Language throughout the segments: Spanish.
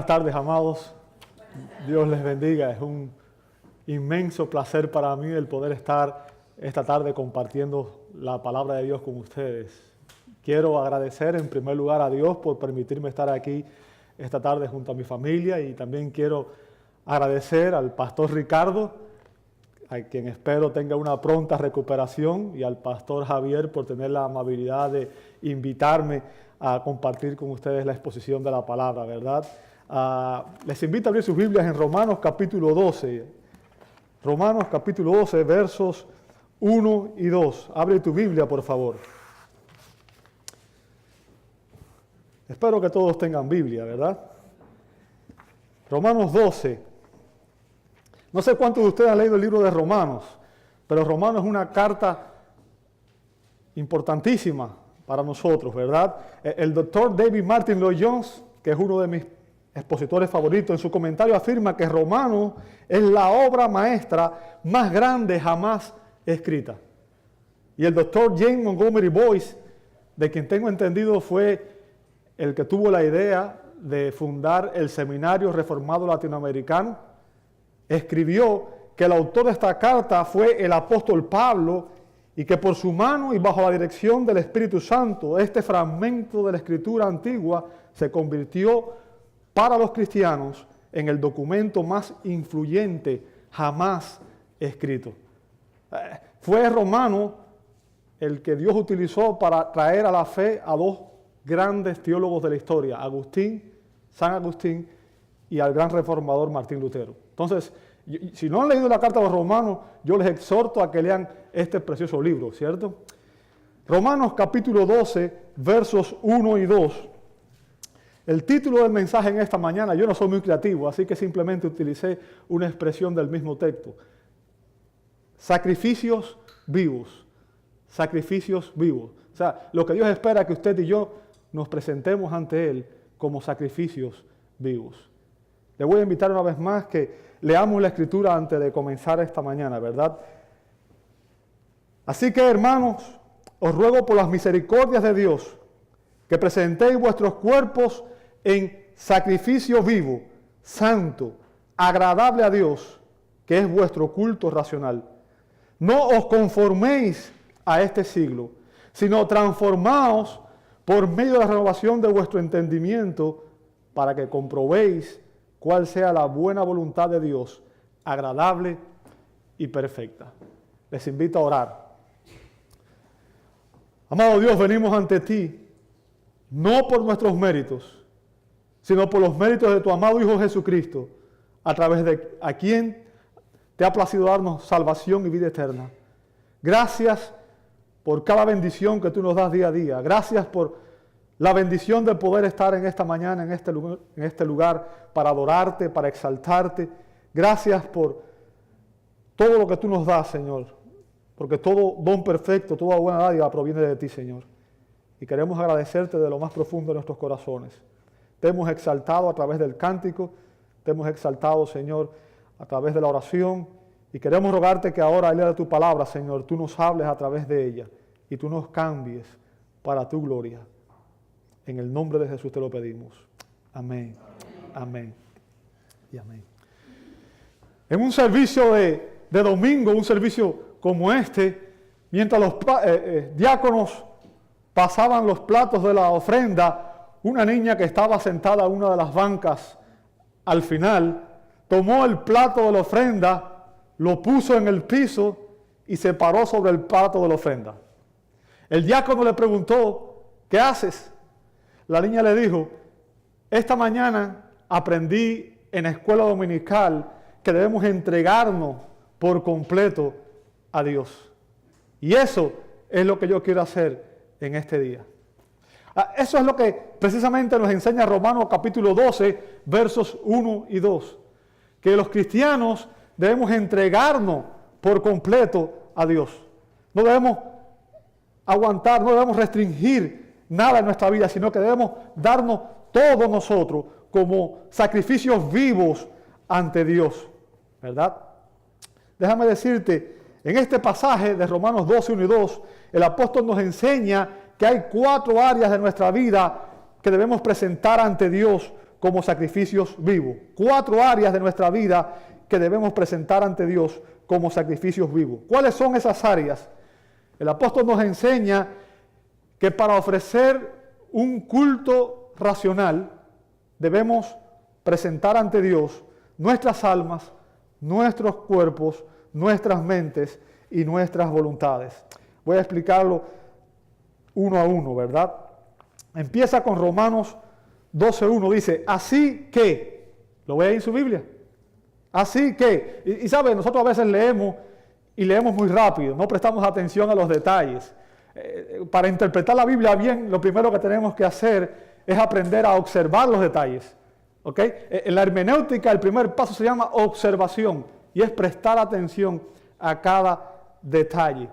Buenas tardes, amados. Dios les bendiga. Es un inmenso placer para mí el poder estar esta tarde compartiendo la palabra de Dios con ustedes. Quiero agradecer en primer lugar a Dios por permitirme estar aquí esta tarde junto a mi familia, y también quiero agradecer al pastor Ricardo, a quien espero tenga una pronta recuperación, y al pastor Javier por tener la amabilidad de invitarme a compartir con ustedes la exposición de la palabra, ¿verdad? Les invito a abrir sus Biblias en Romanos capítulo 12. Romanos capítulo 12, versos 1 y 2. Abre tu Biblia, por favor. Espero que todos tengan Biblia, ¿verdad? Romanos 12. No sé cuántos de ustedes han leído el libro de Romanos, pero Romanos es una carta importantísima para nosotros, ¿verdad? El doctor David Martin Lloyd-Jones, que es uno de mis expositores favoritos, en su comentario afirma que Romanos es la obra maestra más grande jamás escrita. Y el doctor James Montgomery Boyce, de quien tengo entendido fue el que tuvo la idea de fundar el Seminario Reformado Latinoamericano, escribió que el autor de esta carta fue el apóstol Pablo, y que por su mano y bajo la dirección del Espíritu Santo, este fragmento de la Escritura antigua se convirtió para los cristianos en el documento más influyente jamás escrito. Fue Romano el que Dios utilizó para traer a la fe a dos grandes teólogos de la historia, San Agustín, y al gran reformador Martín Lutero. Entonces, si no han leído la carta a los romanos, yo les exhorto a que lean este precioso libro, ¿cierto? Romanos capítulo 12, versos 1 y 2. El título del mensaje en esta mañana, yo no soy muy creativo, así que simplemente utilicé una expresión del mismo texto. Sacrificios vivos. Sacrificios vivos. O sea, lo que Dios espera es que usted y yo nos presentemos ante Él como sacrificios vivos. Le voy a invitar una vez más que leamos la Escritura antes de comenzar esta mañana, ¿verdad? Así que, hermanos, os ruego por las misericordias de Dios que presentéis vuestros cuerpos en sacrificio vivo, santo, agradable a Dios, que es vuestro culto racional. No os conforméis a este siglo, sino transformaos por medio de la renovación de vuestro entendimiento, para que comprobéis cuál sea la buena voluntad de Dios, agradable y perfecta. Les invito a orar. Amado Dios, venimos ante ti, no por nuestros méritos, sino por los méritos de tu amado Hijo Jesucristo, a través de a quien te ha placido darnos salvación y vida eterna. Gracias por cada bendición que tú nos das día a día. Gracias por la bendición de poder estar en esta mañana, en este lugar, para adorarte, para exaltarte. Gracias por todo lo que tú nos das, Señor, porque todo don perfecto, toda buena dádiva proviene de ti, Señor. Y queremos agradecerte de lo más profundo de nuestros corazones. Te hemos exaltado a través del cántico, te hemos exaltado, Señor, a través de la oración, y queremos rogarte que ahora, al leer tu palabra, Señor, tú nos hables a través de ella y tú nos cambies para tu gloria. En el nombre de Jesús te lo pedimos. Amén. Amén. Y amén. En un servicio de domingo, un servicio como este, mientras los diáconos pasaban los platos de la ofrenda, una niña que estaba sentada en una de las bancas al final, tomó el plato de la ofrenda, lo puso en el piso y se paró sobre el plato de la ofrenda. El diácono le preguntó, ¿qué haces? La niña le dijo, esta mañana aprendí en la escuela dominical que debemos entregarnos por completo a Dios. Y eso es lo que yo quiero hacer en este día. Eso es lo que precisamente nos enseña Romanos capítulo 12, versos 1 y 2. Que los cristianos debemos entregarnos por completo a Dios. No debemos aguantar, no debemos restringir nada en nuestra vida, sino que debemos darnos todos nosotros como sacrificios vivos ante Dios, ¿verdad? Déjame decirte, en este pasaje de Romanos 12, 1 y 2, el apóstol nos enseña que hay 4 áreas de nuestra vida que debemos presentar ante Dios como sacrificios vivos. 4 áreas de nuestra vida que debemos presentar ante Dios como sacrificios vivos. ¿Cuáles son esas áreas? El apóstol nos enseña que para ofrecer un culto racional debemos presentar ante Dios nuestras almas, nuestros cuerpos, nuestras mentes y nuestras voluntades. Voy a explicarlo uno a uno, ¿verdad? Empieza con Romanos 12:1, dice, así que, ¿lo ve ahí en su Biblia? Así que, y sabe, nosotros a veces leemos y leemos muy rápido, no prestamos atención a los detalles. Para interpretar la Biblia bien, lo primero que tenemos que hacer es aprender a observar los detalles. ¿Ok? En la hermenéutica el primer paso se llama observación y es prestar atención a cada detalle.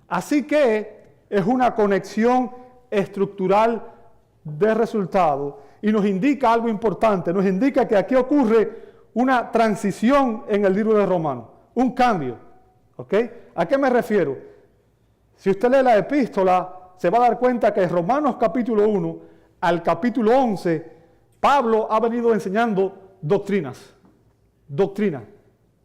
Así que es una conexión estructural de resultado y nos indica algo importante, nos indica que aquí ocurre una transición en el libro de Romanos, un cambio. ¿Ok? ¿A qué me refiero? Si usted lee la epístola, se va a dar cuenta que en Romanos capítulo 1 al capítulo 11, Pablo ha venido enseñando doctrinas.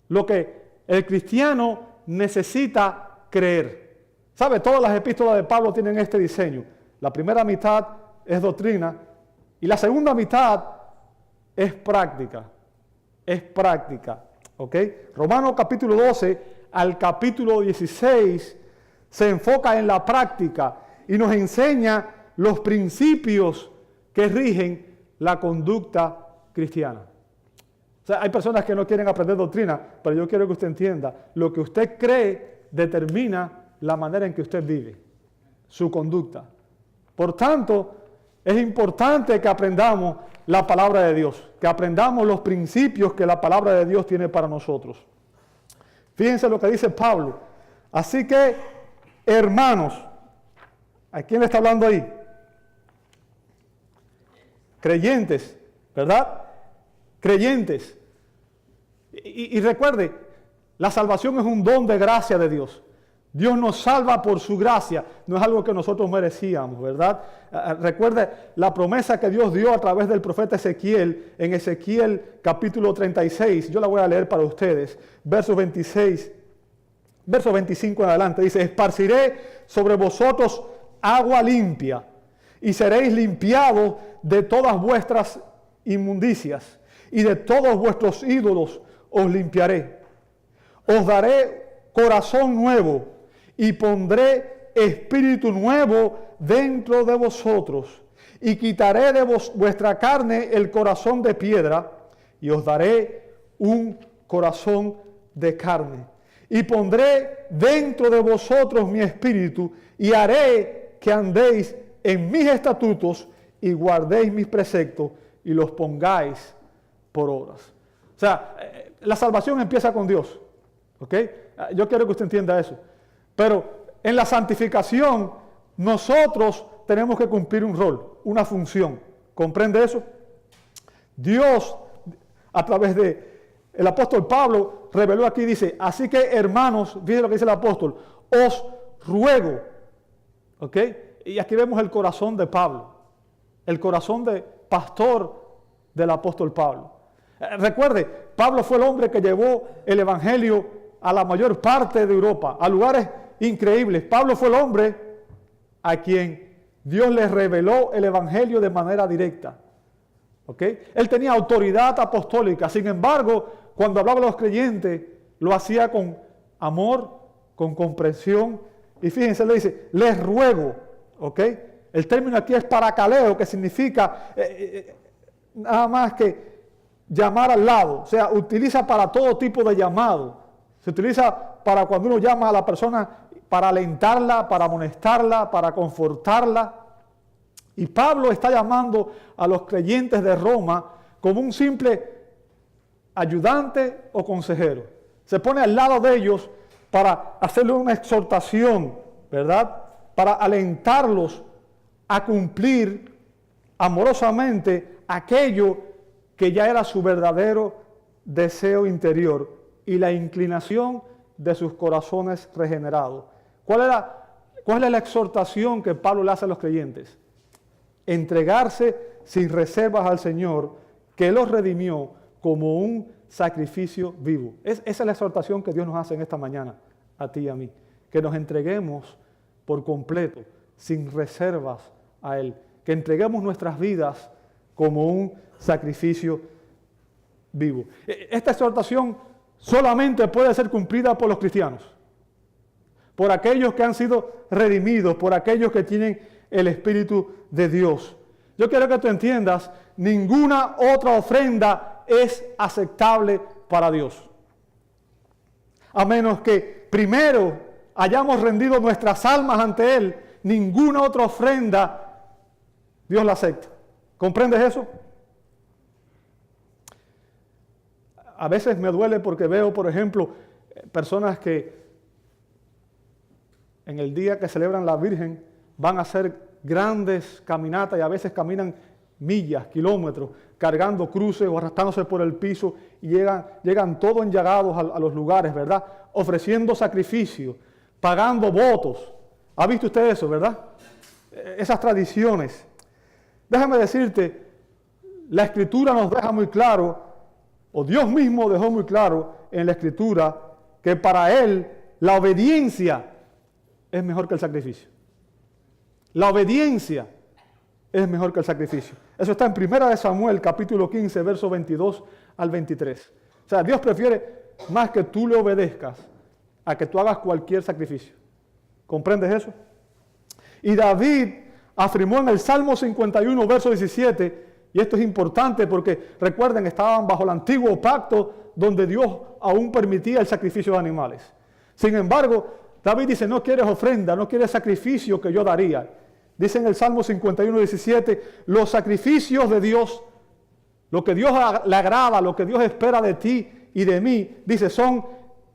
Lo que el cristiano necesita creer. ¿Sabe? Todas las epístolas de Pablo tienen este diseño. La primera mitad es doctrina y la segunda mitad es práctica. Es práctica. ¿Ok? Romanos capítulo 12 al capítulo 16 se enfoca en la práctica y nos enseña los principios que rigen la conducta cristiana. O sea, hay personas que no quieren aprender doctrina, pero yo quiero que usted entienda, lo que usted cree determina la manera en que usted vive, su conducta. Por tanto, es importante que aprendamos la palabra de Dios, que aprendamos los principios que la palabra de Dios tiene para nosotros. Fíjense lo que dice Pablo. Así que, hermanos, ¿a quién le está hablando ahí? Creyentes, ¿verdad? Creyentes. Y recuerde, la salvación es un don de gracia de Dios. Dios nos salva por su gracia, no es algo que nosotros merecíamos, ¿verdad? Recuerde la promesa que Dios dio a través del profeta Ezequiel, en Ezequiel capítulo 36, yo la voy a leer para ustedes, versos 26, verso 25 en adelante, dice, esparciré sobre vosotros agua limpia y seréis limpiados de todas vuestras inmundicias y de todos vuestros ídolos os limpiaré. Os daré corazón nuevo y pondré espíritu nuevo dentro de vosotros y quitaré de vuestra carne el corazón de piedra y os daré un corazón de carne. Y pondré dentro de vosotros mi espíritu y haré que andéis en mis estatutos y guardéis mis preceptos y los pongáis por obras. O sea, la salvación empieza con Dios. ¿Ok? Yo quiero que usted entienda eso. Pero en la santificación nosotros tenemos que cumplir un rol, una función. ¿Comprende eso? Dios, a través de el apóstol Pablo, reveló aquí, dice, así que hermanos, fíjense lo que dice el apóstol, os ruego. ¿Ok? Y aquí vemos el corazón de Pablo, el corazón de pastor del apóstol Pablo. Recuerde, Pablo fue el hombre que llevó el evangelio a la mayor parte de Europa, a lugares increíbles. Pablo fue el hombre a quien Dios le reveló el evangelio de manera directa. ¿Ok? Él tenía autoridad apostólica, sin embargo, cuando hablaba a los creyentes, lo hacía con amor, con comprensión. Y fíjense, le dice, les ruego. ¿Ok? El término aquí es paracaleo, que significa nada más que llamar al lado. O sea, utiliza para todo tipo de llamado. Se utiliza para cuando uno llama a la persona para alentarla, para amonestarla, para confortarla. Y Pablo está llamando a los creyentes de Roma como un simple ayudante o consejero. Se pone al lado de ellos para hacerle una exhortación, ¿verdad? Para alentarlos a cumplir amorosamente aquello que ya era su verdadero deseo interior y la inclinación de sus corazones regenerados. ¿Cuál es la exhortación que Pablo le hace a los creyentes? Entregarse sin reservas al Señor que Él los redimió como un sacrificio vivo. Esa es la exhortación que Dios nos hace en esta mañana, a ti y a mí. Que nos entreguemos por completo, sin reservas a Él. Que entreguemos nuestras vidas como un sacrificio vivo. Esta exhortación solamente puede ser cumplida por los cristianos, por aquellos que han sido redimidos, por aquellos que tienen el Espíritu de Dios. Yo quiero que tú entiendas, ninguna otra ofrenda es aceptable para Dios. A menos que primero hayamos rendido nuestras almas ante Él, ninguna otra ofrenda Dios la acepta. ¿Comprendes eso? A veces me duele porque veo, por ejemplo, personas que en el día que celebran la Virgen van a hacer grandes caminatas y a veces caminan millas, kilómetros, cargando cruces o arrastrándose por el piso y llegan todos enllagados a los lugares, ¿verdad? Ofreciendo sacrificios, pagando votos. ¿Ha visto usted eso, verdad? Esas tradiciones. Déjame decirte, la Escritura nos deja muy claro, o Dios mismo dejó muy claro en la Escritura, que para Él la obediencia es mejor que el sacrificio. La obediencia es mejor que el sacrificio. Eso está en 1 Samuel, capítulo 15, versos 22 al 23. O sea, Dios prefiere más que tú le obedezcas a que tú hagas cualquier sacrificio. ¿Comprendes eso? Y David afirmó en el Salmo 51, verso 17, y esto es importante porque, recuerden, estaban bajo el antiguo pacto donde Dios aún permitía el sacrificio de animales. Sin embargo, David dice, no quieres ofrenda, no quieres sacrificio que yo daría. Dice en el Salmo 51, 17, los sacrificios de Dios, lo que Dios le agrada, lo que Dios espera de ti y de mí, dice, son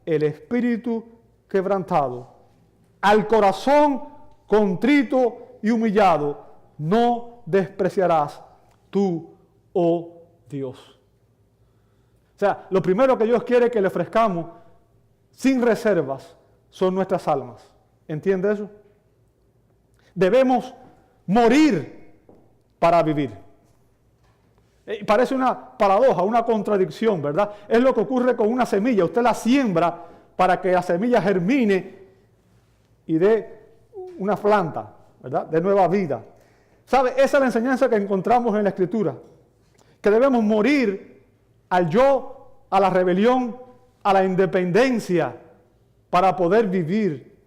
el espíritu quebrantado, al corazón contrito y humillado, no despreciarás tú, oh Dios. O sea, lo primero que Dios quiere que le ofrezcamos sin reservas son nuestras almas. ¿Entiende eso? Debemos morir para vivir. Parece una paradoja, una contradicción, ¿verdad? Es lo que ocurre con una semilla. Usted la siembra para que la semilla germine y dé una planta, ¿verdad? De nueva vida. ¿Sabe? Esa es la enseñanza que encontramos en la Escritura. Que debemos morir al yo, a la rebelión, a la independencia, para poder vivir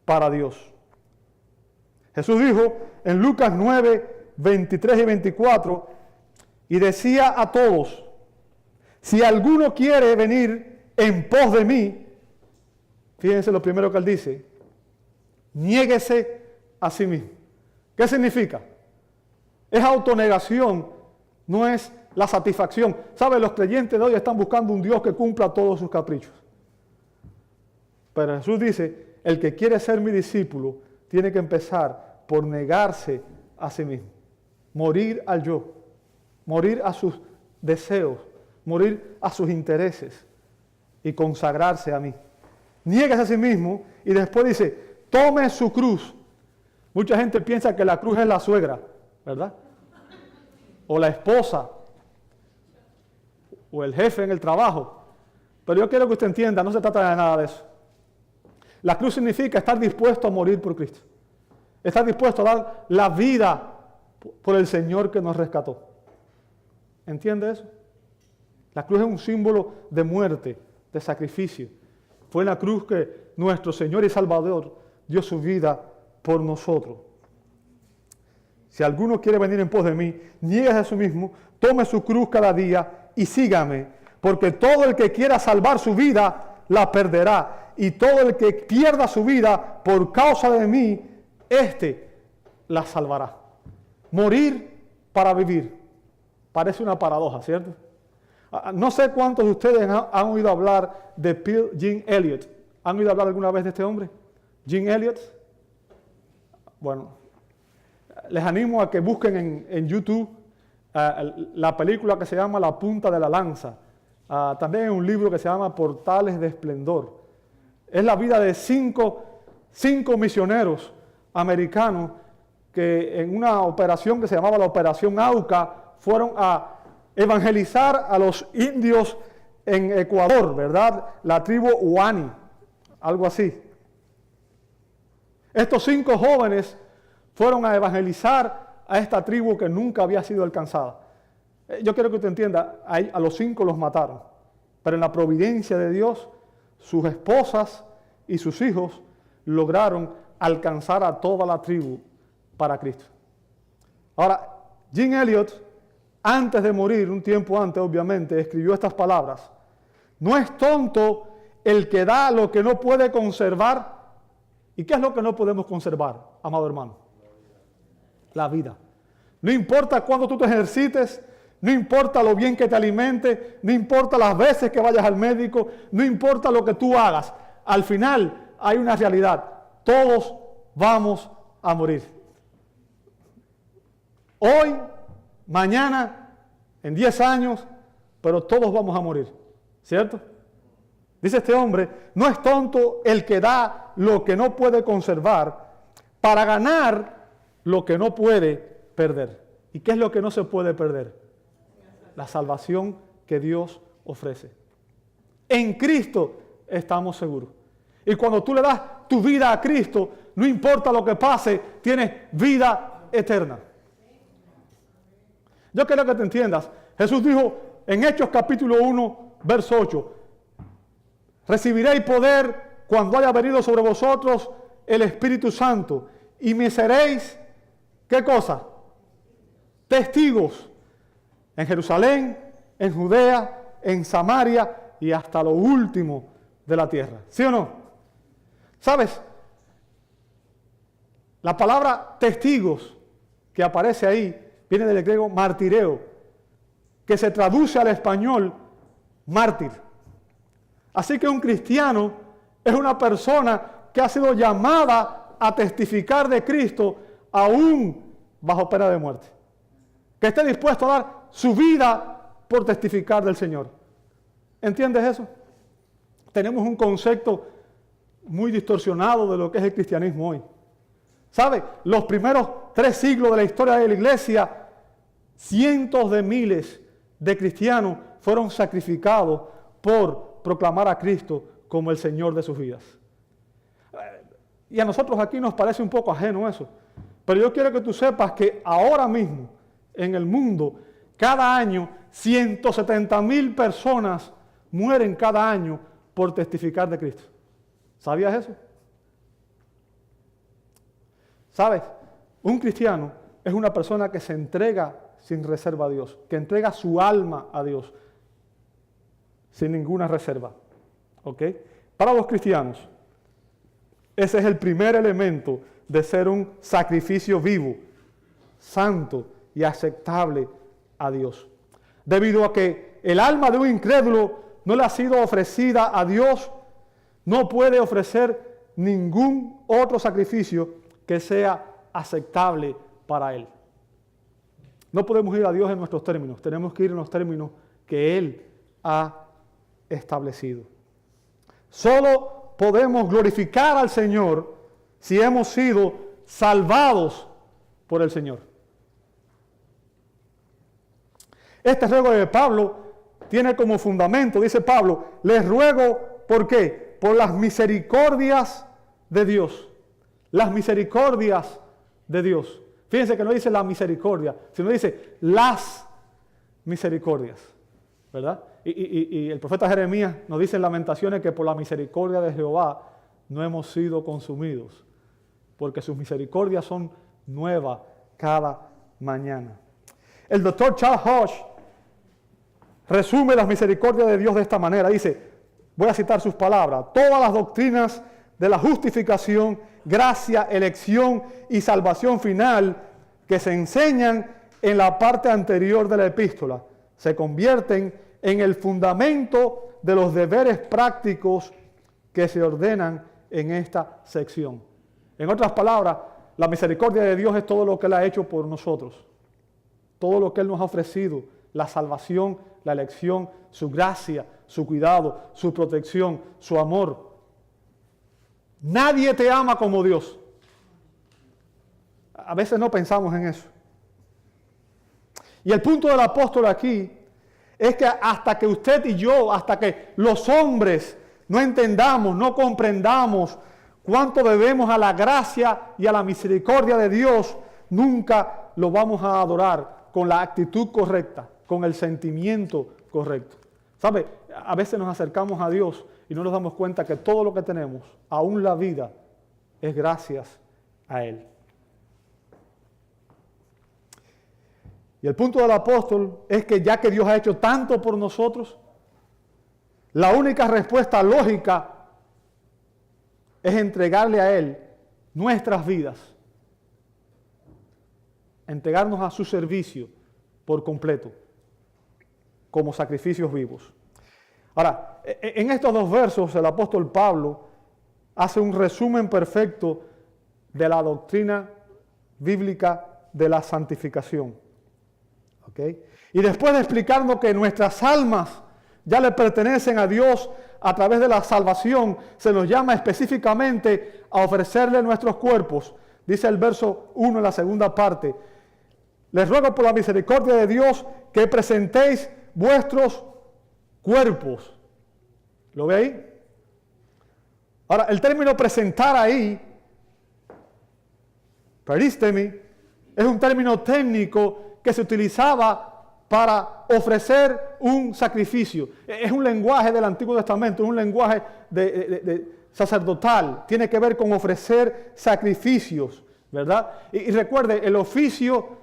para Dios. Jesús dijo en Lucas 9, 23 y 24, y decía a todos, si alguno quiere venir en pos de mí, fíjense lo primero que él dice, niéguese a sí mismo. ¿Qué significa? Es autonegación, no es la satisfacción. ¿Sabe? Los creyentes de hoy están buscando un Dios que cumpla todos sus caprichos. Pero Jesús dice, el que quiere ser mi discípulo tiene que empezar por negarse a sí mismo. Morir al yo, morir a sus deseos, morir a sus intereses y consagrarse a mí. Niéguese a sí mismo y después dice, tome su cruz. Mucha gente piensa que la cruz es la suegra, ¿verdad? O la esposa, o el jefe en el trabajo. Pero yo quiero que usted entienda, no se trata de nada de eso. La cruz significa estar dispuesto a morir por Cristo. Estar dispuesto a dar la vida por el Señor que nos rescató. ¿Entiende eso? La cruz es un símbolo de muerte, de sacrificio. Fue en la cruz que nuestro Señor y Salvador dio su vida por nosotros. Si alguno quiere venir en pos de mí, niéguese a sí mismo, tome su cruz cada día y sígame, porque todo el que quiera salvar su vida, la perderá, y todo el que pierda su vida por causa de mí, éste la salvará. Morir para vivir. Parece una paradoja, ¿cierto? No sé cuántos de ustedes han oído hablar de Jim Elliot. ¿Han oído hablar alguna vez de este hombre? Jim Elliot. Bueno, les animo a que busquen en YouTube la película que se llama La punta de la lanza. También hay un libro que se llama Portales de Esplendor. Es la vida de cinco misioneros americanos que en una operación que se llamaba la Operación Auca fueron a evangelizar a los indios en Ecuador, ¿verdad? La tribu Huani, algo así. Estos 5 jóvenes fueron a evangelizar a esta tribu que nunca había sido alcanzada. Yo quiero que usted entienda, a los 5 los mataron, pero en la providencia de Dios, sus esposas y sus hijos lograron alcanzar a toda la tribu para Cristo. Ahora, Jim Elliot, antes de morir, un tiempo antes obviamente, escribió estas palabras: no es tonto el que da lo que no puede conservar. ¿Y qué es lo que no podemos conservar, amado hermano? La vida. No importa cuándo tú te ejercites, no importa lo bien que te alimentes, no importa las veces que vayas al médico, no importa lo que tú hagas. Al final hay una realidad: todos vamos a morir. Hoy, mañana, en 10 años, pero todos vamos a morir, ¿cierto? Dice este hombre: no es tonto el que da lo que no puede conservar para ganar lo que no puede perder. ¿Y qué es lo que no se puede perder? La salvación que Dios ofrece. En Cristo estamos seguros. Y cuando tú le das tu vida a Cristo, no importa lo que pase, tienes vida eterna. Yo quiero que te entiendas. Jesús dijo en Hechos capítulo 1, verso 8: recibiréis poder cuando haya venido sobre vosotros el Espíritu Santo, y me seréis, ¿qué cosa? Testigos en Jerusalén, en Judea, en Samaria y hasta lo último de la tierra. ¿Sí o no? ¿Sabes? La palabra testigos que aparece ahí viene del griego martireo, que se traduce al español mártir. Así que un cristiano es una persona que ha sido llamada a testificar de Cristo aún bajo pena de muerte. Que esté dispuesto a dar su vida por testificar del Señor. ¿Entiendes eso? Tenemos un concepto muy distorsionado de lo que es el cristianismo hoy. ¿Sabe? Los primeros 3 siglos de la historia de la iglesia, cientos de miles de cristianos fueron sacrificados por proclamar a Cristo como el Señor de sus vidas. Y a nosotros aquí nos parece un poco ajeno eso. Pero yo quiero que tú sepas que ahora mismo en el mundo, cada año, 170,000 personas mueren cada año por testificar de Cristo. ¿Sabías eso? ¿Sabes? Un cristiano es una persona que se entrega sin reserva a Dios, que entrega su alma a Dios sin ninguna reserva. ¿Ok? Para los cristianos, ese es el primer elemento de ser un sacrificio vivo, santo y aceptable a Dios. Debido a que el alma de un incrédulo no le ha sido ofrecida a Dios, no puede ofrecer ningún otro sacrificio que sea aceptable para Él. No podemos ir a Dios en nuestros términos, tenemos que ir en los términos que Él ha establecido. Solo podemos glorificar al Señor si hemos sido salvados por el Señor. Este ruego de Pablo tiene como fundamento, dice Pablo, les ruego, ¿por qué? Por las misericordias de Dios. Las misericordias de Dios. Fíjense que no dice la misericordia, sino dice las misericordias, ¿verdad? Y el profeta Jeremías nos dice en Lamentaciones que por la misericordia de Jehová no hemos sido consumidos, porque sus misericordias son nuevas cada mañana. El doctor Charles Hodge resume las misericordias de Dios de esta manera. Dice, voy a citar sus palabras: todas las doctrinas de la justificación, gracia, elección y salvación final que se enseñan en la parte anterior de la epístola se convierten en el fundamento de los deberes prácticos que se ordenan en esta sección. En otras palabras, la misericordia de Dios es todo lo que Él ha hecho por nosotros, todo lo que Él nos ha ofrecido, la salvación, la elección, su gracia, su cuidado, su protección, su amor. Nadie te ama como Dios. A veces no pensamos en eso. Y el punto del apóstol aquí Es que hasta que usted y yo, hasta que los hombres no entendamos, no comprendamos cuánto debemos a la gracia y a la misericordia de Dios, nunca lo vamos a adorar con la actitud correcta, con el sentimiento correcto. ¿Sabe? A veces nos acercamos a Dios y no nos damos cuenta que todo lo que tenemos, aún la vida, es gracias a Él. Y el punto del apóstol es que ya que Dios ha hecho tanto por nosotros, la única respuesta lógica es entregarle a Él nuestras vidas, entregarnos a su servicio por completo, como sacrificios vivos. Ahora, en estos dos versos el apóstol Pablo hace un resumen perfecto de la doctrina bíblica de la santificación. ¿Okay? Y después de explicarnos que nuestras almas ya le pertenecen a Dios a través de la salvación, se nos llama específicamente a ofrecerle nuestros cuerpos. Dice el verso 1 en la segunda parte: les ruego por la misericordia de Dios que presentéis vuestros cuerpos. ¿Lo ve ahí? Ahora, el término presentar ahí, peristemi, es un término técnico que se utilizaba para ofrecer un sacrificio. Es un lenguaje del Antiguo Testamento, es un lenguaje sacerdotal. Tiene que ver con ofrecer sacrificios, ¿verdad? Y recuerde, el oficio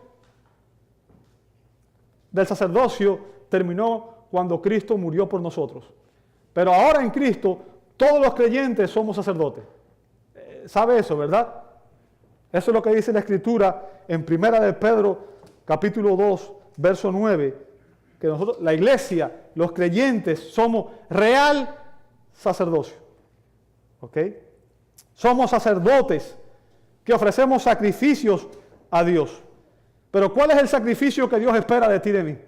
del sacerdocio terminó cuando Cristo murió por nosotros. Pero ahora en Cristo, todos los creyentes somos sacerdotes. ¿Sabe eso, verdad? Eso es lo que dice la Escritura en 1 de Pedro, capítulo 2, verso 9, que nosotros, la iglesia, los creyentes, somos real sacerdocio. ¿Ok? Somos sacerdotes que ofrecemos sacrificios a Dios. Pero ¿cuál es el sacrificio que Dios espera de ti y de mí?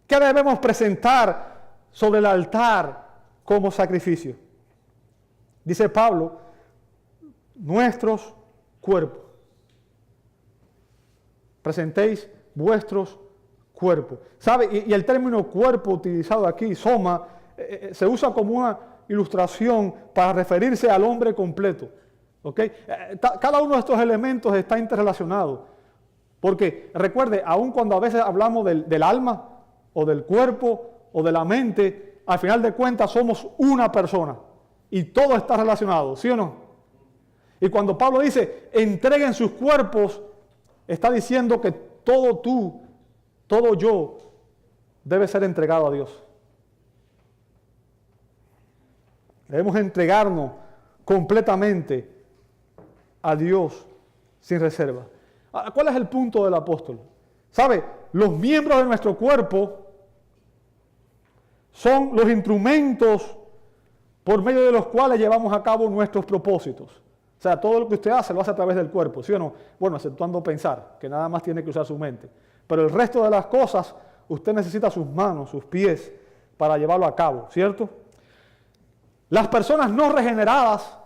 ¿Qué debemos presentar sobre el altar como sacrificio? Dice Pablo, nuestros cuerpos. Presentéis vuestros cuerpos. ¿Sabe? Y el término cuerpo utilizado aquí, soma, se usa como una ilustración para referirse al hombre completo. ¿Okay? Cada uno de estos elementos está interrelacionado. Porque recuerde, aun cuando a veces hablamos del alma, o del cuerpo, o de la mente, al final de cuentas somos una persona. Y todo está relacionado, ¿sí o no? Y cuando Pablo dice, entreguen sus cuerpos, está diciendo que todo tú, todo yo, debe ser entregado a Dios. Debemos entregarnos completamente a Dios sin reserva. ¿Cuál es el punto del apóstol? ¿Sabe? Los miembros de nuestro cuerpo son los instrumentos por medio de los cuales llevamos a cabo nuestros propósitos. O sea, todo lo que usted hace lo hace a través del cuerpo, ¿sí o no? Bueno, exceptuando pensar, que nada más tiene que usar su mente. Pero el resto de las cosas, usted necesita sus manos, sus pies, para llevarlo a cabo, ¿cierto? Las personas no regeneradas,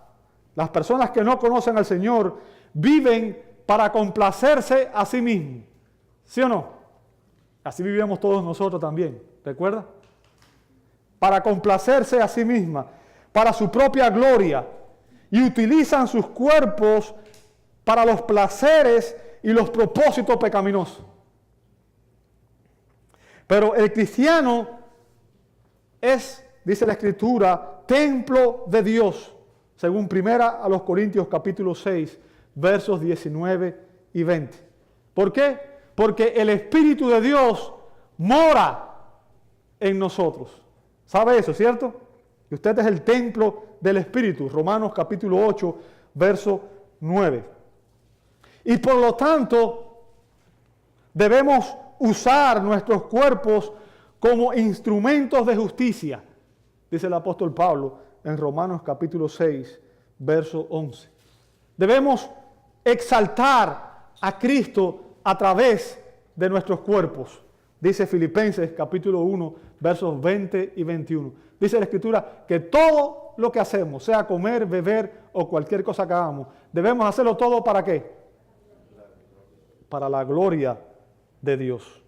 las personas que no conocen al Señor, viven para complacerse a sí mismos, ¿sí o no? Así vivíamos todos nosotros también, ¿recuerda? Para complacerse a sí misma, para su propia gloria, y utilizan sus cuerpos para los placeres y los propósitos pecaminosos. Pero el cristiano es, dice la Escritura, templo de Dios, según 1 Corintios capítulo 6, versos 19 y 20. ¿Por qué? Porque el Espíritu de Dios mora en nosotros. ¿Sabe eso, cierto? Que usted es el templo del Espíritu. Romanos capítulo 8, verso 9. Y por lo tanto, debemos usar nuestros cuerpos como instrumentos de justicia, dice el apóstol Pablo en Romanos capítulo 6, verso 11. Debemos exaltar a Cristo a través de nuestros cuerpos. Dice Filipenses capítulo 1, versos 20 y 21. Dice la Escritura que todo lo que hacemos, sea comer, beber o cualquier cosa que hagamos, debemos hacerlo todo ¿para qué? Para la gloria de Dios.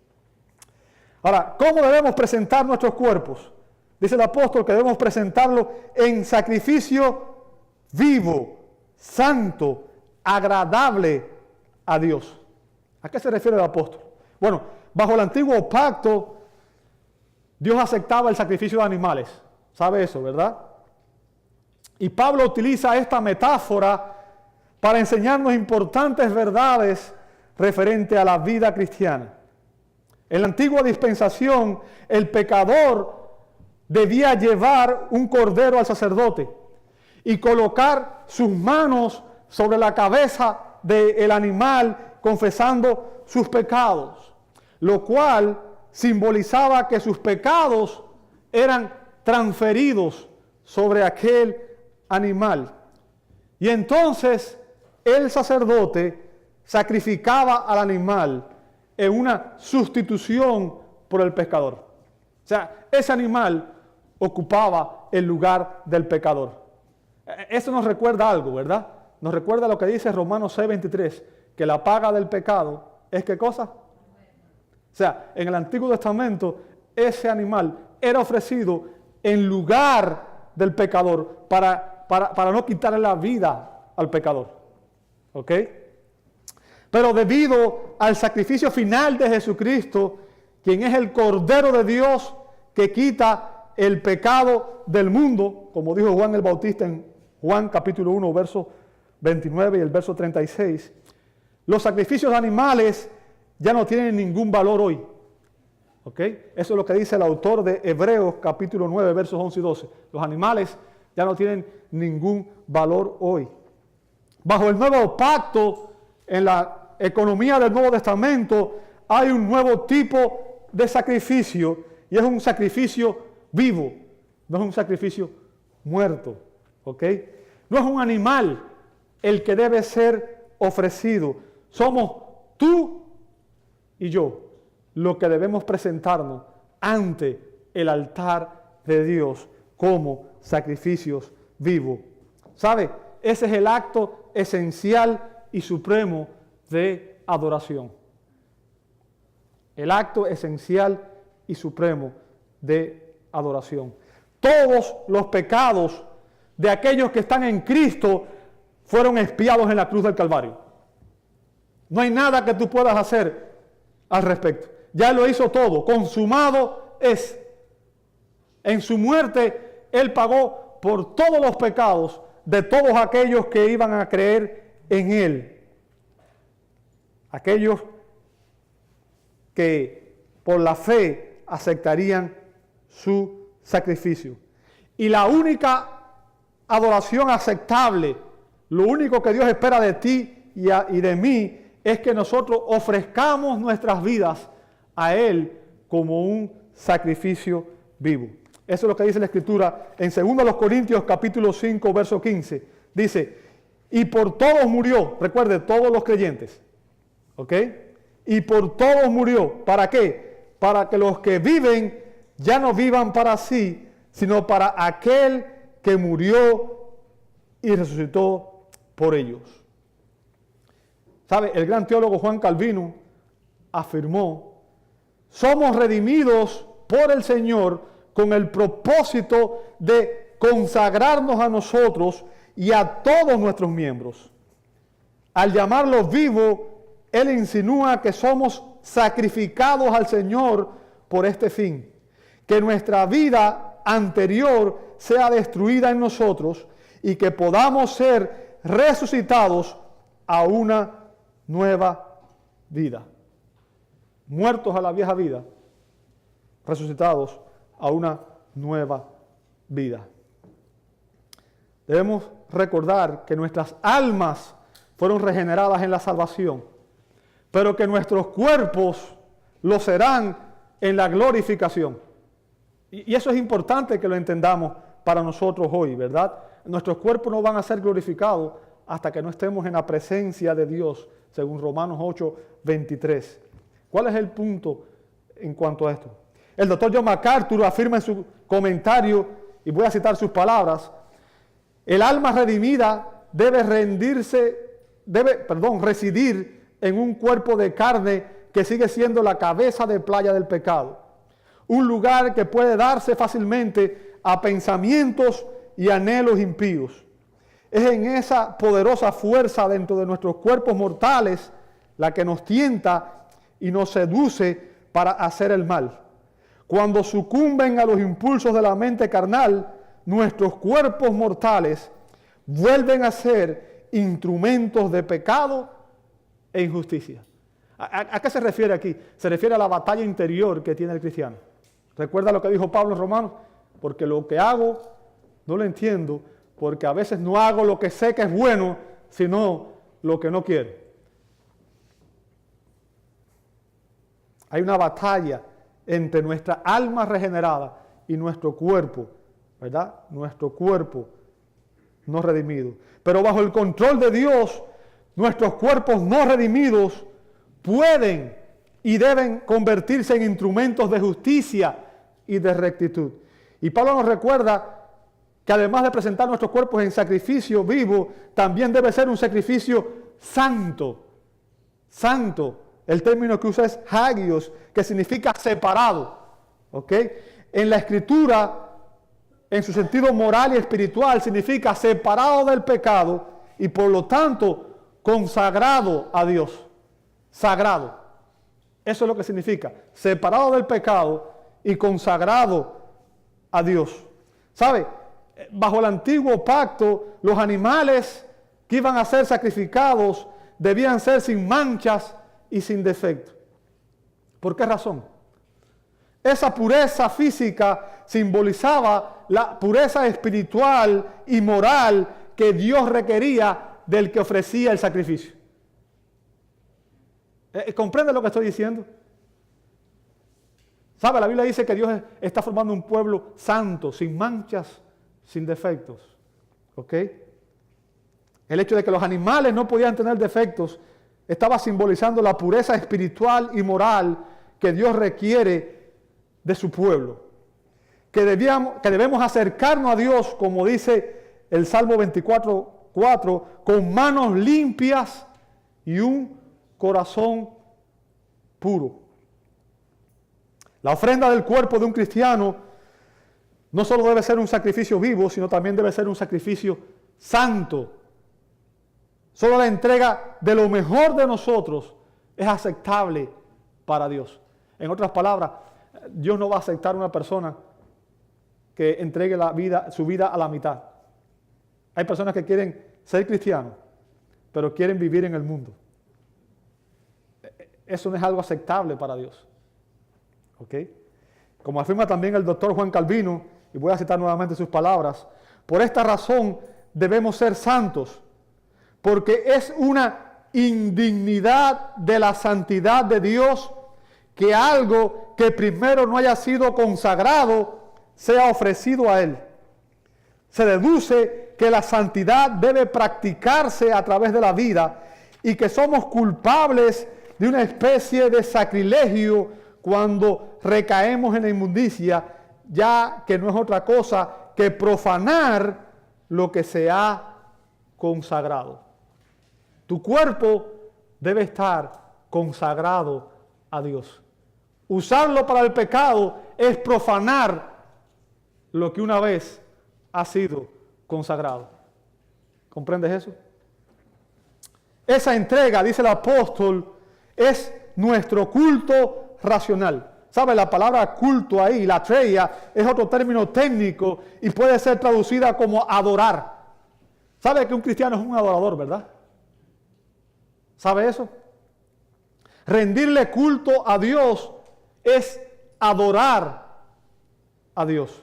Ahora, ¿cómo debemos presentar nuestros cuerpos? Dice el apóstol que debemos presentarlo en sacrificio vivo, santo, agradable a Dios. ¿A qué se refiere el apóstol? Bueno, bajo el antiguo pacto, Dios aceptaba el sacrificio de animales. ¿Sabe eso, verdad? Y Pablo utiliza esta metáfora para enseñarnos importantes verdades referente a la vida cristiana. En la antigua dispensación, el pecador debía llevar un cordero al sacerdote y colocar sus manos sobre la cabeza del animal confesando sus pecados, lo cual simbolizaba que sus pecados eran transferidos sobre aquel animal. Y entonces el sacerdote sacrificaba al animal en una sustitución por el pecador. O sea, ese animal ocupaba el lugar del pecador. Eso nos recuerda algo, ¿verdad? Nos recuerda lo que dice Romanos 6:23, que la paga del pecado es ¿qué cosa? O sea, en el Antiguo Testamento ese animal era ofrecido en lugar del pecador para no quitarle la vida al pecador. ¿Ok? Pero debido al sacrificio final de Jesucristo, quien es el Cordero de Dios que quita el pecado del mundo, como dijo Juan el Bautista en Juan capítulo 1, verso 29 y el verso 36, los sacrificios de animales ya no tienen ningún valor hoy. ¿Ok? Eso es lo que dice el autor de Hebreos capítulo 9, versos 11 y 12. Los animales ya no tienen ningún valor hoy. Bajo el nuevo pacto, en la economía del Nuevo Testamento, hay un nuevo tipo de sacrificio y es un sacrificio vivo, no es un sacrificio muerto. ¿Ok? No es un animal el que debe ser ofrecido. Somos tú y yo los que debemos presentarnos ante el altar de Dios como sacrificios vivos. ¿Sabe? Ese es el acto esencial y supremo de adoración. El acto esencial y supremo de adoración. Todos los pecados de aquellos que están en Cristo fueron expiados en la cruz del Calvario. No hay nada que tú puedas hacer al respecto. Ya lo hizo todo. Consumado es. En su muerte, Él pagó por todos los pecados de todos aquellos que iban a creer en Él. Aquellos que por la fe aceptarían su sacrificio. Y la única adoración aceptable, lo único que Dios espera de ti y de mí, es que nosotros ofrezcamos nuestras vidas a Él como un sacrificio vivo. Eso es lo que dice la Escritura en 2 Corintios capítulo 5, verso 15. Dice, y por todos murió, recuerde, todos los creyentes. ¿Ok? Y por todos murió. ¿Para qué? Para que los que viven ya no vivan para sí, sino para aquel que murió y resucitó por ellos. ¿Sabe? El gran teólogo Juan Calvino afirmó, somos redimidos por el Señor con el propósito de consagrarnos a nosotros y a todos nuestros miembros. Al llamarlos vivos, Él insinúa que somos sacrificados al Señor por este fin, que nuestra vida anterior sea destruida en nosotros y que podamos ser resucitados a una nueva vida. Muertos a la vieja vida, resucitados a una nueva vida. Debemos recordar que nuestras almas fueron regeneradas en la salvación, pero que nuestros cuerpos lo serán en la glorificación. Y eso es importante que lo entendamos para nosotros hoy, ¿verdad? Nuestros cuerpos no van a ser glorificados hasta que no estemos en la presencia de Dios, según Romanos 8, 23. ¿Cuál es el punto en cuanto a esto? El doctor John MacArthur afirma en su comentario, y voy a citar sus palabras, el alma redimida debe residir en un cuerpo de carne que sigue siendo la cabeza de playa del pecado. un lugar que puede darse fácilmente a pensamientos y anhelos impíos. Es en esa poderosa fuerza dentro de nuestros cuerpos mortales la que nos tienta y nos seduce para hacer el mal. Cuando sucumben a los impulsos de la mente carnal, nuestros cuerpos mortales vuelven a ser instrumentos de pecado e injusticia. ¿A qué se refiere aquí? Se refiere a la batalla interior que tiene el cristiano. ¿Recuerda lo que dijo Pablo en Romanos? Porque lo que hago no lo entiendo, porque a veces no hago lo que sé que es bueno, sino lo que no quiero. Hay una batalla entre nuestra alma regenerada y nuestro cuerpo, ¿verdad? Nuestro cuerpo no redimido. Pero bajo el control de Dios, nuestros cuerpos no redimidos pueden y deben convertirse en instrumentos de justicia y de rectitud. Y Pablo nos recuerda que además de presentar nuestros cuerpos en sacrificio vivo, también debe ser un sacrificio santo. Santo. El término que usa es hagios, que significa separado. ¿Ok? En la Escritura, en su sentido moral y espiritual, significa separado del pecado y por lo tanto consagrado a Dios. Sagrado. Eso es lo que significa. Separado del pecado y consagrado a Dios. ¿Sabe? Bajo el antiguo pacto, los animales que iban a ser sacrificados debían ser sin manchas y sin defecto. ¿Por qué razón? Esa pureza física simbolizaba la pureza espiritual y moral que Dios requería del que ofrecía el sacrificio. ¿Comprende lo que estoy diciendo? ¿Sabe? La Biblia dice que Dios está formando un pueblo santo, sin manchas, sin defectos. ¿Ok? El hecho de que los animales no podían tener defectos estaba simbolizando la pureza espiritual y moral que Dios requiere de su pueblo. Que debemos acercarnos a Dios, como dice el Salmo 24:4, con manos limpias y un corazón puro. La ofrenda del cuerpo de un cristiano no solo debe ser un sacrificio vivo, sino también debe ser un sacrificio santo. Solo la entrega de lo mejor de nosotros es aceptable para Dios. En otras palabras, Dios no va a aceptar a una persona que entregue su vida a la mitad. Hay personas que quieren ser cristianos, pero quieren vivir en el mundo. Eso no es algo aceptable para Dios. ¿Ok? Como afirma también el doctor Juan Calvino, y voy a citar nuevamente sus palabras, por esta razón debemos ser santos, porque es una indignidad de la santidad de Dios que algo que primero no haya sido consagrado sea ofrecido a Él. Se deduce que la santidad debe practicarse a través de la vida y que somos culpables de una especie de sacrilegio cuando recaemos en la inmundicia, ya que no es otra cosa que profanar lo que se ha consagrado. Tu cuerpo debe estar consagrado a Dios. Usarlo para el pecado es profanar lo que una vez ha sido consagrado. ¿Comprendes eso? Esa entrega, dice el apóstol, es nuestro culto racional. ¿Sabe? La palabra culto ahí, latreia, es otro término técnico y puede ser traducida como adorar. ¿Sabe que un cristiano es un adorador, verdad? ¿Sabe eso? Rendirle culto a Dios es adorar a Dios.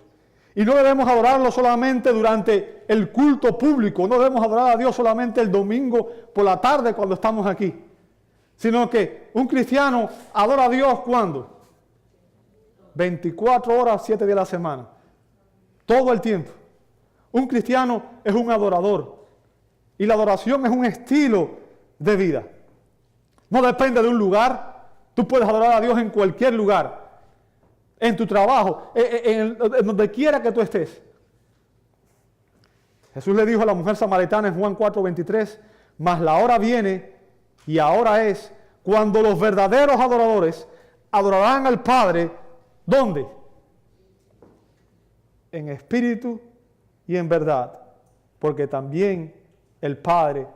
Y no debemos adorarlo solamente durante el culto público, no debemos adorar a Dios solamente el domingo por la tarde cuando estamos aquí, sino que un cristiano adora a Dios ¿cuándo? 24 horas, 7 días a la semana, todo el tiempo. Un cristiano es un adorador y la adoración es un estilo de vida. No depende de un lugar, tú puedes adorar a Dios en cualquier lugar. En tu trabajo, en donde quiera que tú estés. Jesús le dijo a la mujer samaritana en Juan 4:23, mas la hora viene y ahora es cuando los verdaderos adoradores adorarán al Padre, ¿dónde? en espíritu y en verdad, porque también el Padre,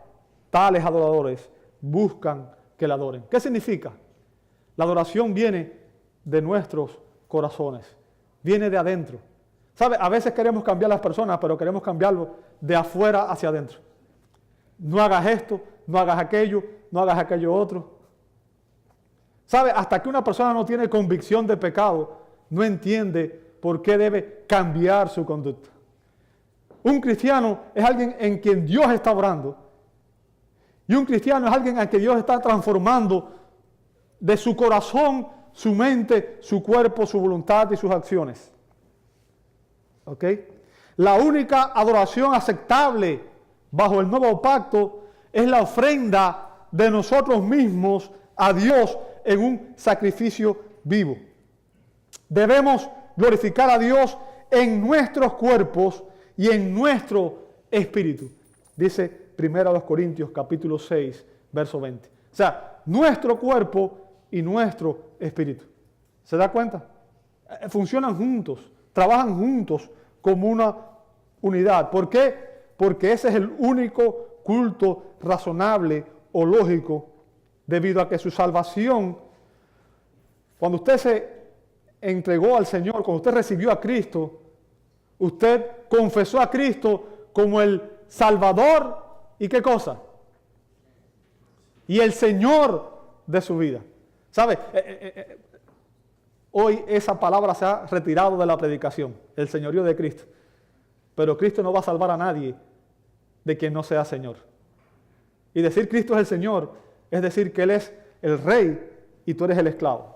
tales adoradores, buscan que le adoren. ¿Qué significa? La adoración viene de nuestros corazones, viene de adentro. ¿Sabe? A veces queremos cambiar a las personas, pero queremos cambiarlo de afuera hacia adentro. No hagas esto, no hagas aquello, no hagas aquello otro. ¿Sabe? Hasta que una persona no tiene convicción de pecado, no entiende por qué debe cambiar su conducta. Un cristiano es alguien en quien Dios está obrando. Y un cristiano es alguien en quien Dios está transformando de su corazón, su mente, su cuerpo, su voluntad y sus acciones. ¿Ok? La única adoración aceptable bajo el nuevo pacto es la ofrenda de nosotros mismos a Dios en un sacrificio vivo. Debemos glorificar a Dios en nuestros cuerpos y en nuestro espíritu. Dice 1 Corintios capítulo 6, verso 20. O sea, nuestro cuerpo y nuestro espíritu. ¿Se da cuenta? Funcionan juntos, trabajan juntos como una unidad. ¿Por qué? Porque ese es el único culto razonable o lógico, debido a que su salvación, cuando usted se entregó al Señor, cuando usted recibió a Cristo, usted confesó a Cristo como el Salvador y ¿qué cosa? Y el Señor de su vida. ¿Sabe? Hoy esa palabra se ha retirado de la predicación, el señorío de Cristo. Pero Cristo no va a salvar a nadie de quien no sea Señor. Y decir Cristo es el Señor es decir que Él es el Rey y tú eres el esclavo.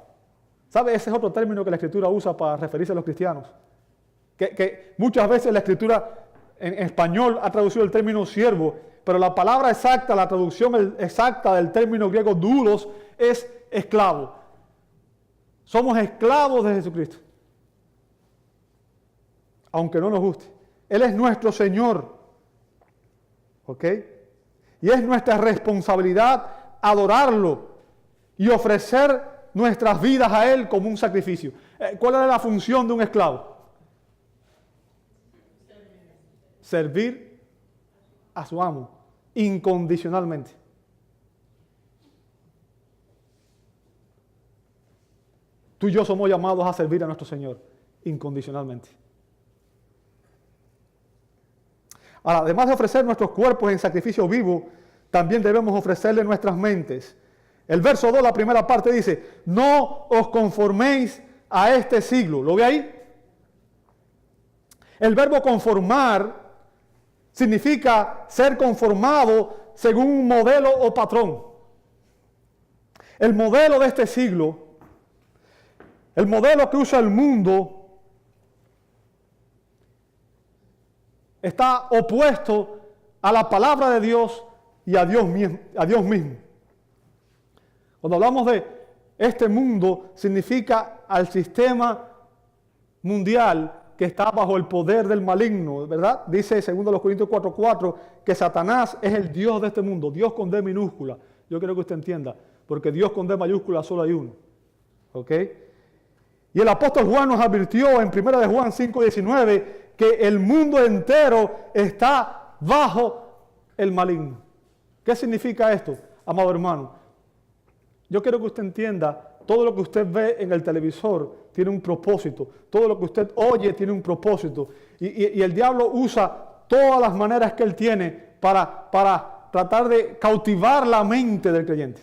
¿Sabe? Ese es otro término que la Escritura usa para referirse a los cristianos. Que muchas veces la Escritura en español ha traducido el término siervo, pero la palabra exacta, la traducción exacta del término griego doulos es esclavo. Somos esclavos de Jesucristo. Aunque no nos guste. Él es nuestro Señor. ¿Ok? Y es nuestra responsabilidad adorarlo y ofrecer nuestras vidas a Él como un sacrificio. ¿Cuál es la función de un esclavo? Servir a su amo incondicionalmente. Tú y yo somos llamados a servir a nuestro Señor incondicionalmente. Ahora, además de ofrecer nuestros cuerpos en sacrificio vivo, también debemos ofrecerle nuestras mentes. El verso 2, la primera parte dice, no os conforméis a este siglo. ¿Lo ve ahí? El verbo conformar significa ser conformado según un modelo o patrón. El modelo de este siglo, el modelo que usa el mundo, está opuesto a la palabra de Dios y a Dios mismo. Cuando hablamos de este mundo, significa al sistema mundial que está bajo el poder del maligno, ¿verdad? Dice 2 Corintios 4:4 que Satanás es el Dios de este mundo, Dios con D minúscula. Yo quiero que usted entienda, porque Dios con D mayúscula solo hay uno. ¿Ok? Y el apóstol Juan nos advirtió en 1 de Juan 5:19 que el mundo entero está bajo el maligno. ¿Qué significa esto, amado hermano? Yo quiero que usted entienda, todo lo que usted ve en el televisor tiene un propósito, todo lo que usted oye tiene un propósito, y el diablo usa todas las maneras que él tiene para tratar de cautivar la mente del creyente.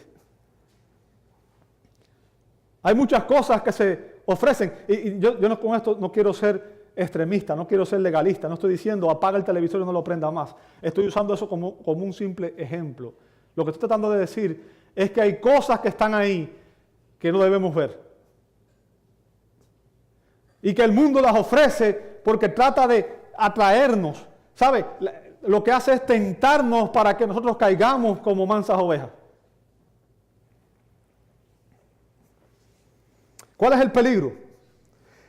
Hay muchas cosas que se ofrecen, y yo no, con esto no quiero ser extremista, no quiero ser legalista, no estoy diciendo apaga el televisor y no lo prenda más. Estoy usando eso como un simple ejemplo. Lo que estoy tratando de decir es que hay cosas que están ahí que no debemos ver. Y que el mundo las ofrece porque trata de atraernos. ¿Sabe? Lo que hace es tentarnos para que nosotros caigamos como mansas ovejas. ¿Cuál es el peligro?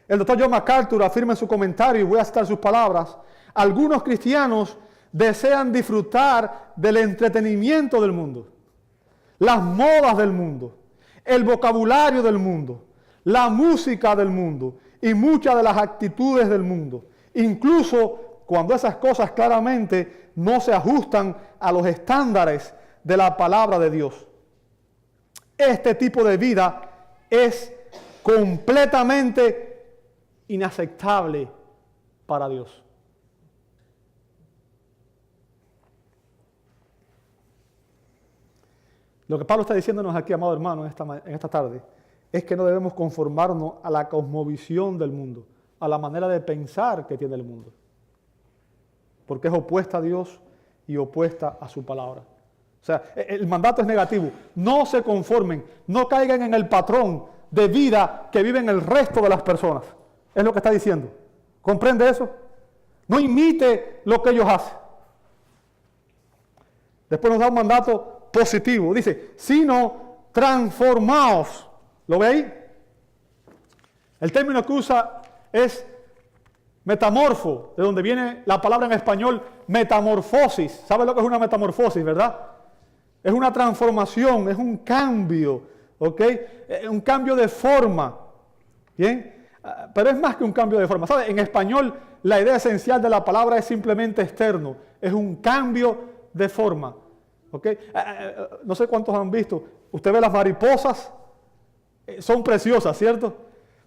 El doctor John MacArthur afirma en su comentario, y voy a citar sus palabras, algunos cristianos desean disfrutar del entretenimiento del mundo, las modas del mundo, el vocabulario del mundo, la música del mundo y muchas de las actitudes del mundo. incluso cuando esas cosas claramente no se ajustan a los estándares de la palabra de Dios. Este tipo de vida es completamente inaceptable para Dios. Lo que Pablo está diciéndonos aquí, amado hermano, en esta tarde, es que no debemos conformarnos a la cosmovisión del mundo, a la manera de pensar que tiene el mundo, porque es opuesta a Dios y opuesta a su palabra. O sea, el mandato es negativo. No se conformen, no caigan en el patrón de vida que viven el resto de las personas. Es lo que está diciendo. ¿Comprende eso? No imite lo que ellos hacen. Después nos da un mandato positivo. Dice, sino transformaos. ¿Lo ve ahí? El término que usa es metamorfo, de donde viene la palabra en español metamorfosis. ¿Sabe lo que es una metamorfosis, verdad? Es una transformación, es un cambio, ¿ok? Un cambio de forma, ¿bien? Pero es más que un cambio de forma. ¿Sabe? En español, la idea esencial de la palabra es simplemente externo. Es un cambio de forma, ¿ok? No sé cuántos han visto. Usted ve las mariposas, son preciosas, ¿cierto?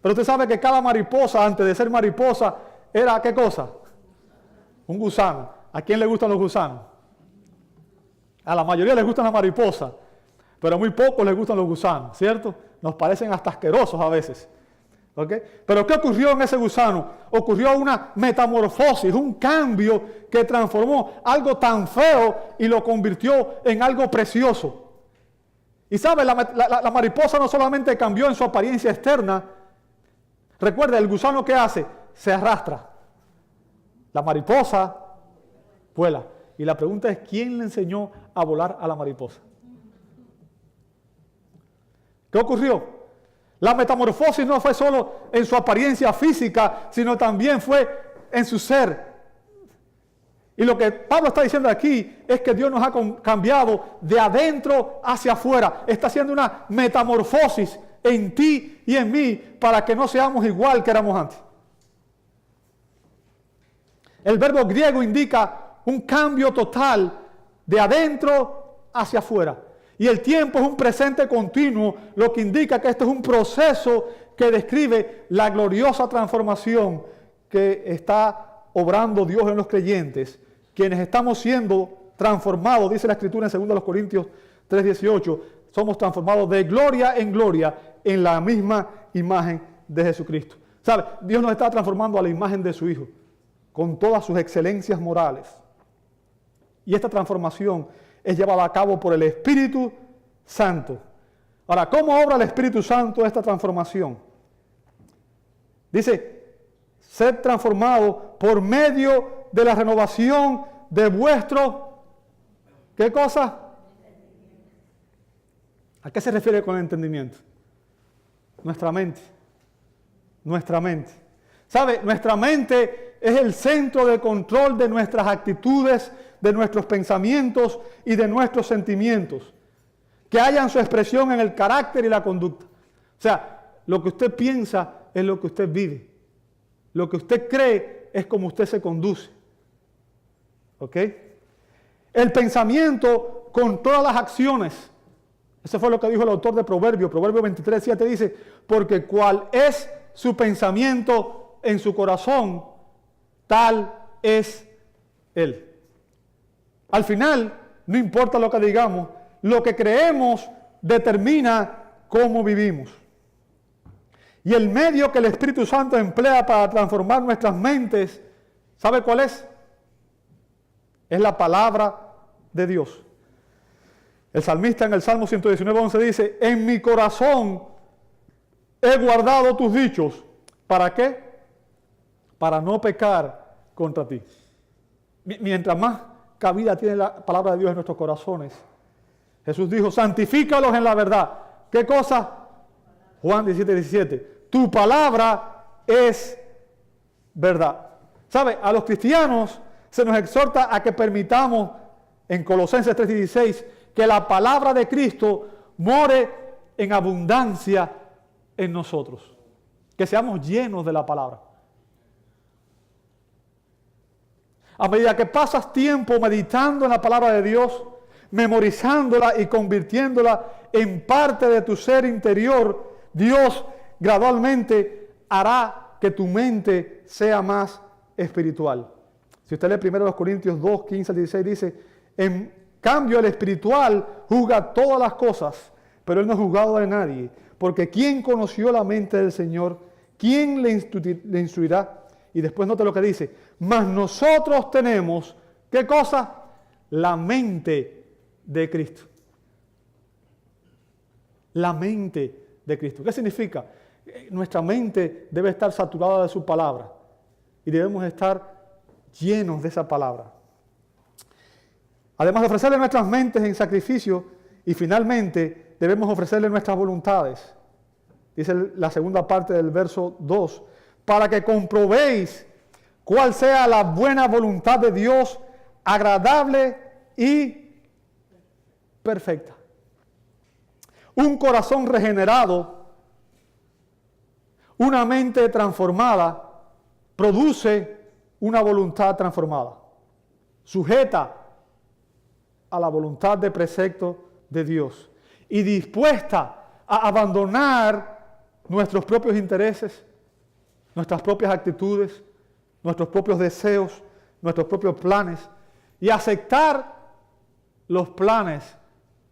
Pero usted sabe que cada mariposa, antes de ser mariposa, era ¿qué cosa? Un gusano. ¿A quién le gustan los gusanos? A la mayoría les gustan las mariposas, pero a muy pocos les gustan los gusanos, ¿cierto? Nos parecen hasta asquerosos a veces. ¿Okay? Pero ¿qué ocurrió en ese gusano? Ocurrió una metamorfosis, un cambio que transformó algo tan feo y lo convirtió en algo precioso. Y ¿sabe? La mariposa no solamente cambió en su apariencia externa. Recuerda, el gusano ¿qué hace? Se arrastra. La mariposa vuela. Y la pregunta es, ¿quién le enseñó a volar a la mariposa? ¿Qué ocurrió? La metamorfosis no fue solo en su apariencia física, sino también fue en su ser. Y lo que Pablo está diciendo aquí es que Dios nos ha cambiado de adentro hacia afuera. Está haciendo una metamorfosis en ti y en mí para que no seamos igual que éramos antes. El verbo griego indica un cambio total de adentro hacia afuera. Y el tiempo es un presente continuo, lo que indica que esto es un proceso que describe la gloriosa transformación que está obrando Dios en los creyentes, quienes estamos siendo transformados, dice la Escritura en 2 Corintios 3:18, somos transformados de gloria en la misma imagen de Jesucristo. ¿Sabe? Dios nos está transformando a la imagen de su Hijo, con todas sus excelencias morales. Y esta transformación es llevada a cabo por el Espíritu Santo. Ahora, ¿cómo obra el Espíritu Santo esta transformación? Dice, sed transformado por medio de la renovación de vuestro, ¿qué cosa? ¿A qué se refiere con el entendimiento? Nuestra mente. Nuestra mente. ¿Sabe? Nuestra mente es el centro de control de nuestras actitudes, de nuestros pensamientos y de nuestros sentimientos, que hayan su expresión en el carácter y la conducta. O sea, lo que usted piensa es lo que usted vive. Lo que usted cree es como usted se conduce. ¿Ok? El pensamiento controla las acciones. Eso fue lo que dijo el autor de Proverbios. Proverbios 23:7 dice, porque cual es su pensamiento en su corazón, tal es él. Al final, no importa lo que digamos, lo que creemos determina cómo vivimos. Y el medio que el Espíritu Santo emplea para transformar nuestras mentes, ¿sabe cuál es? Es la palabra de Dios. El salmista en el Salmo 119:11 dice, en mi corazón he guardado tus dichos. ¿Para qué? Para no pecar contra ti. Mientras más cabida tiene la palabra de Dios en nuestros corazones. Jesús dijo, santifícalos en la verdad. ¿Qué cosa? Juan 17:17. Tu palabra es verdad. ¿Sabe? A los cristianos se nos exhorta a que permitamos, en Colosenses 3:16, que la palabra de Cristo more en abundancia en nosotros. Que seamos llenos de la palabra. A medida que pasas tiempo meditando en la palabra de Dios, memorizándola y convirtiéndola en parte de tu ser interior, Dios gradualmente hará que tu mente sea más espiritual. Si usted lee 1 Corintios 2, 15 al 16, dice, en cambio el espiritual juzga todas las cosas, pero él no es juzgado de nadie, porque ¿quién conoció la mente del Señor? ¿Quién le instruirá? Y después note lo que dice, mas nosotros tenemos, ¿qué cosa? La mente de Cristo. La mente de Cristo. ¿Qué significa? Nuestra mente debe estar saturada de su palabra y debemos estar llenos de esa palabra. Además de ofrecerle nuestras mentes en sacrificio y finalmente debemos ofrecerle nuestras voluntades. Dice la segunda parte del verso 2, para que comprobéis cuál sea la buena voluntad de Dios, agradable y perfecta. Un corazón regenerado, una mente transformada, produce una voluntad transformada, sujeta a la voluntad de precepto de Dios y dispuesta a abandonar nuestros propios intereses, nuestras propias actitudes, nuestros propios deseos, nuestros propios planes y aceptar los planes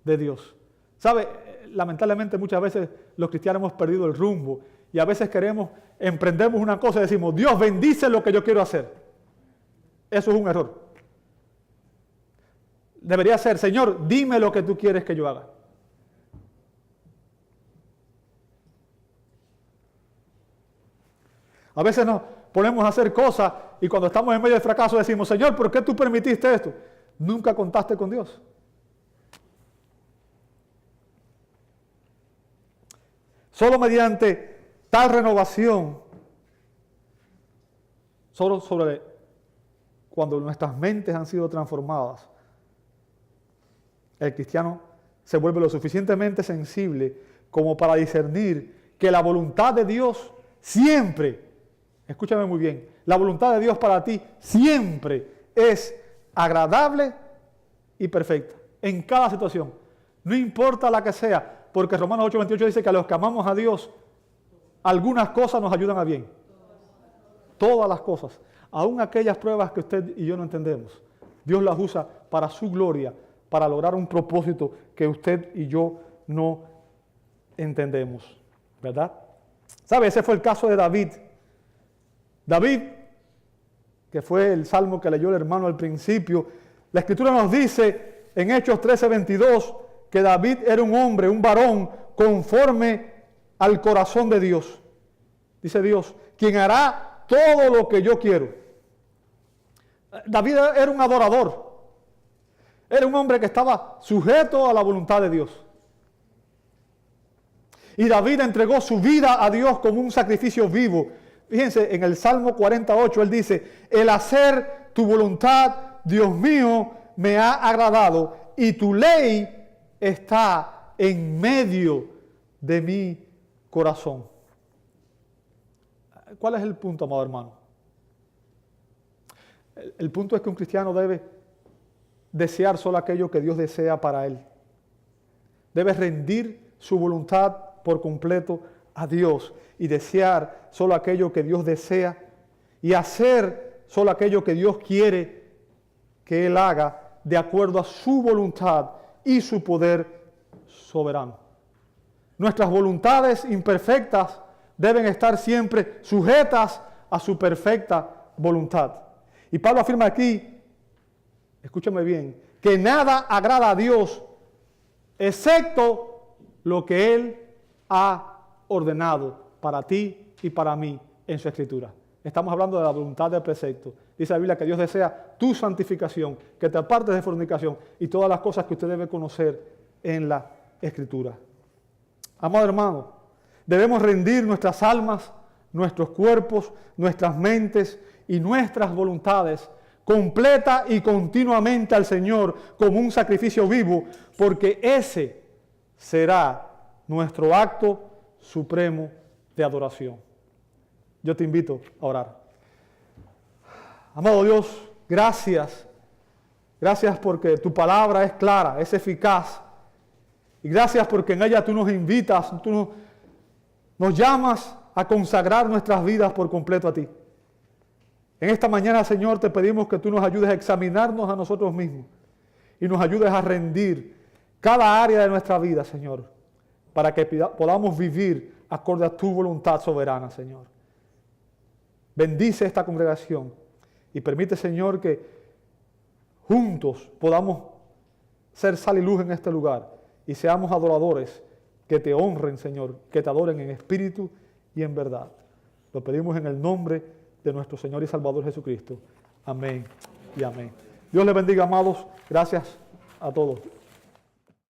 de Dios. ¿Sabe? Lamentablemente muchas veces los cristianos hemos perdido el rumbo y a veces emprendemos una cosa y decimos, Dios bendice lo que yo quiero hacer. Eso es un error. Debería ser, Señor, dime lo que tú quieres que yo haga. A veces nos ponemos a hacer cosas y cuando estamos en medio del fracaso decimos, Señor, ¿por qué tú permitiste esto? Nunca contaste con Dios. Solo mediante tal renovación, solo cuando nuestras mentes han sido transformadas, el cristiano se vuelve lo suficientemente sensible como para discernir que la voluntad de Dios siempre, escúchame muy bien, la voluntad de Dios para ti siempre es agradable y perfecta, en cada situación, no importa la que sea, porque Romanos 8:28 dice que a los que amamos a Dios, algunas cosas nos ayudan a bien. Todas las cosas, aun aquellas pruebas que usted y yo no entendemos, Dios las usa para su gloria, para lograr un propósito que usted y yo no entendemos, ¿verdad? ¿Sabe? Ese fue el caso de David. David, que fue el salmo que leyó el hermano al principio, la Escritura nos dice en Hechos 13:22 que David era un hombre, un varón, conforme al corazón de Dios. Dice Dios, quien hará todo lo que yo quiero. David era un adorador. Era un hombre que estaba sujeto a la voluntad de Dios. Y David entregó su vida a Dios como un sacrificio vivo. Fíjense, en el Salmo 48 él dice, el hacer tu voluntad, Dios mío, me ha agradado y tu ley está en medio de mi corazón. ¿Cuál es el punto, amado hermano? El punto es que un cristiano debe desear solo aquello que Dios desea para él. Debe rendir su voluntad por completo a Dios y desear solo aquello que Dios desea y hacer solo aquello que Dios quiere que él haga de acuerdo a su voluntad y su poder soberano. Nuestras voluntades imperfectas deben estar siempre sujetas a su perfecta voluntad. Y Pablo afirma aquí, escúchame bien, que nada agrada a Dios excepto lo que Él ha ordenado para ti y para mí en su Escritura. Estamos hablando de la voluntad del precepto. Dice la Biblia que Dios desea tu santificación, que te apartes de fornicación y todas las cosas que usted debe conocer en la Escritura. Amado hermano, debemos rendir nuestras almas, nuestros cuerpos, nuestras mentes y nuestras voluntades completa y continuamente al Señor como un sacrificio vivo, porque ese será nuestro acto supremo de adoración. Yo te invito a orar. Amado Dios, Gracias. Gracias porque tu palabra es clara, es eficaz. Y gracias porque en ella tú nos invitas, nos llamas a consagrar nuestras vidas por completo a ti. En esta mañana, Señor, te pedimos que tú nos ayudes a examinarnos a nosotros mismos y nos ayudes a rendir cada área de nuestra vida, Señor, para que podamos vivir acorde a tu voluntad soberana, Señor. Bendice esta congregación y permite, Señor, que juntos podamos ser sal y luz en este lugar y seamos adoradores que te honren, Señor, que te adoren en espíritu y en verdad. Lo pedimos en el nombre de nuestro Señor y Salvador Jesucristo. Amén y amén. Dios les bendiga, amados. Gracias a todos.